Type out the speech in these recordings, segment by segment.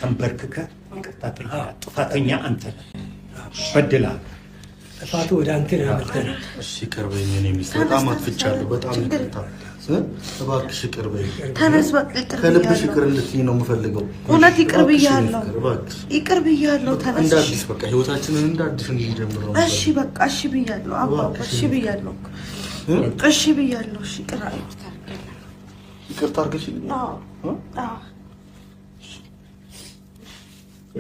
ተንበርክከ ይቅርታ ጠይቅ። ጥፋተኛ አንተ በድለሃል። ጥፋቱ ወደ አንተ ነው ያመጣው። እሺ ይቅር በይኝ። እኔ ሚስት በጣም አጥፍቻለሁ። በጣም ይቅርታ። እባክሽ ይቅር በይኝ። ተነስ በቃ ይቅር ብያለሁ። ከልብሽ ይቅር እንድትይኝ ነው የምፈልገው። እውነት ይቅር ብያለሁ። ይቅር ብያለሁ። ተነስ። እንደ አዲስ በቃ ህይወታችንን እንደ አዲስ እንጀምር ነው። እሺ በቃ እሺ ብያለሁ። አባባ እሺ ብያለሁ። እሺ ብያለሁ። እሺ ይቅር አድርገኝ። ይቅርታ አድርገሽልኝ? አዎ አዎ።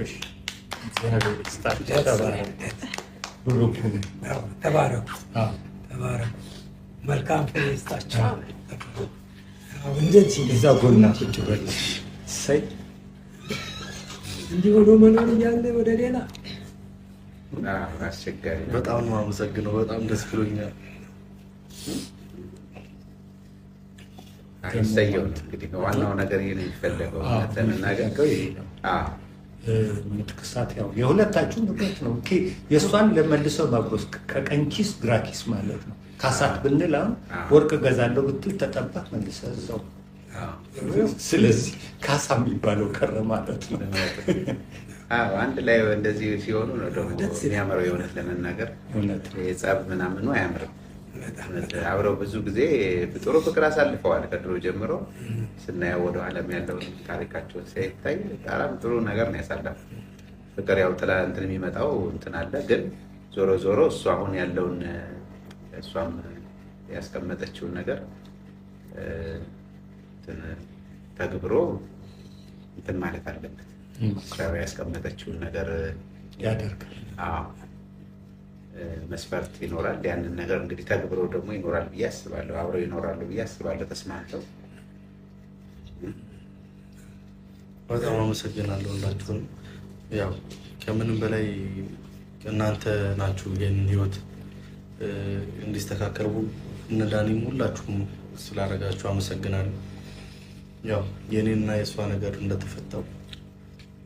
እሺ ተባረኩ። መልካም ፍሬ ይስጣችሁ። እንደዚህ እዛ ጎና ቁጭ በል። እሰይ እንዲህ ሆኖ መኖር እያለ ወደ ሌላ አስቸጋሪ። በጣም ነው የማመሰግነው። በጣም ደስ ብሎኛል። አይሰየው እንግዲህ ዋናው ነገር ይሄ ነው የሚፈለገው። ተናገርከው ይሄ ነው። ምትክሳት ያው የሁለታችሁ ንብረት ነው። የእሷን ለመልሰው ማጉረስ ከቀኝ ኪስ ግራ ኪስ ማለት ነው። ካሳት ብንል አሁን ወርቅ ገዛለሁ ብትል ተጠባህ መልሰህ እዛው። ስለዚህ ካሳ የሚባለው ቀረ ማለት ነው። አንድ ላይ እንደዚህ ሲሆኑ ነው ደግሞ የሚያምረው። የእውነት ለመናገር የጸብ ምናምኑ አያምርም። አብረው ብዙ ጊዜ ጥሩ ፍቅር አሳልፈዋል። ከድሮ ጀምሮ ስናየው ወደ ዓለም ያለውን ታሪካቸውን ሲታይ በጣም ጥሩ ነገር ነው ያሳለፉት። ፍቅር ያው ጥላ እንትን የሚመጣው እንትን አለ። ግን ዞሮ ዞሮ እሱ አሁን ያለውን እሷም ያስቀመጠችውን ነገር ተግብሮ እንትን ማለት አለበት። እሷ ያስቀመጠችውን ነገር ያደርጋል። አዎ መስፈርት ይኖራል። ያንን ነገር እንግዲህ ተግብሮ ደግሞ ይኖራል ብዬ አስባለሁ። አብረው ይኖራሉ ብዬ አስባለሁ ተስማምተው። በጣም አመሰግናለሁ ሁላችሁንም። ያው ከምንም በላይ እናንተ ናችሁ ይህንን ህይወት እንዲስተካከል እነ ዳኒም ሁላችሁም ስላደረጋችሁ አመሰግናለሁ። ያው የኔና የእሷ ነገር እንደተፈታው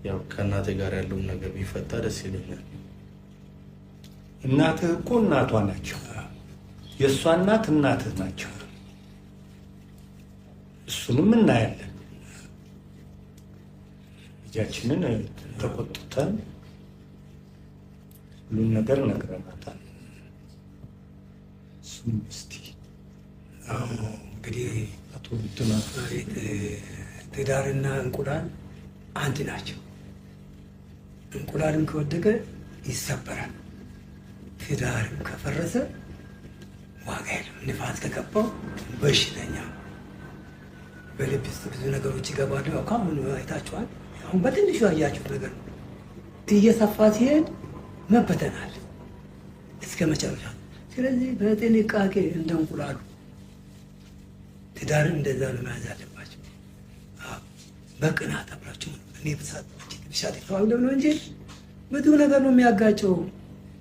ያው ከእናቴ ጋር ያለውን ነገር ቢፈታ ደስ ይለኛል። እናትህ እኮ እናቷ ናቸው። የእሷ እናት እናትህ ናቸው። እሱንም እናያለን። ልጃችንን ተቆጥተን ሁሉም ነገር ነግረናታል። እሱም እስቲ እንግዲህ አቶ ብትና ትዳርና እንቁላል አንድ ናቸው። እንቁላልም ከወደቀ ይሰበራል። ትዳርም ከፈረሰ ዋጋ የለም። ንፋስ ከገባው በሽተኛ በልብ ውስጥ ብዙ ነገሮች ይገባሉ። ያው ካሁን አይታችኋል። አሁን በትንሹ ያያችሁት ነገር ነው። እየሰፋ ሲሄድ መበተናል እስከ መጨረሻ። ስለዚህ በጥንቃቄ እንደ እንቁላሉ ትዳርን እንደዛ ነው መያዝ አለባቸው። በቅናት አብራችሁ እኔ ብሳት ተዋግደ ነው እንጂ ብዙ ነገር ነው የሚያጋጨው።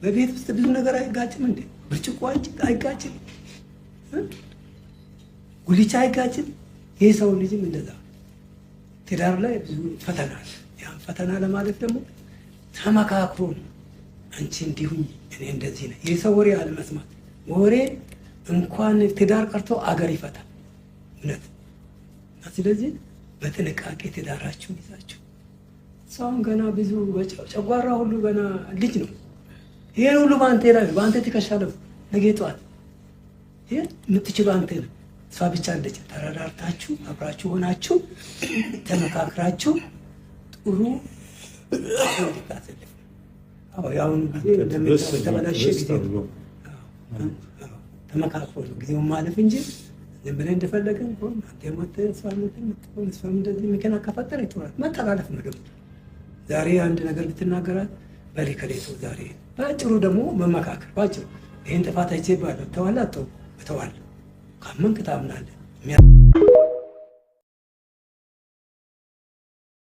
በቤት ውስጥ ብዙ ነገር አይጋጭም እንዴ? ብርጭቆ አይጋጭም፣ ጉልቻ አይጋጭም። ይህ ሰው ልጅም እንደዛ ትዳር ላይ ብዙ ፈተና አለ። ያን ፈተና ለማለት ደግሞ ተመካክሮ ነው። አንቺ እንዲሁኝ እኔ እንደዚህ ነው። የሰው ወሬ አለመስማት። ወሬ እንኳን ትዳር ቀርቶ አገር ይፈታል። እውነት። ስለዚህ በጥንቃቄ ትዳራችሁን ይዛችሁ ሰውን ገና ብዙ ጨጓራ ሁሉ ገና ልጅ ነው። ይሄን ሁሉ በአንተ ትከሻለሁ። ነገ ጠዋት ይሄን የምትችሉ አንተ ነው። እሷ ብቻ አለች። ተረዳርታችሁ አብራችሁ ሆናችሁ ተመካክራችሁ ጥሩ ታሰልፍ። ያሁን ጊዜ ተበላሸ ጊዜ ነው። ተመካክሮ ነው ጊዜውን ማለፍ እንጂ ዝም ብለህ እንደፈለገን ሆን አንተ የሞተ እሷም እንደዚህ መኪና ከፈጠረ ይጥራል። መጠላለፍ ነው ደግሞ። ዛሬ አንድ ነገር ብትናገራት በሊከሌቱ ዛሬ በአጭሩ ደግሞ መመካከር ባጭሩ ይህን ጥፋት አይቼ ባለ ተዋላ ተዋል ካመንክ ታምናለህ።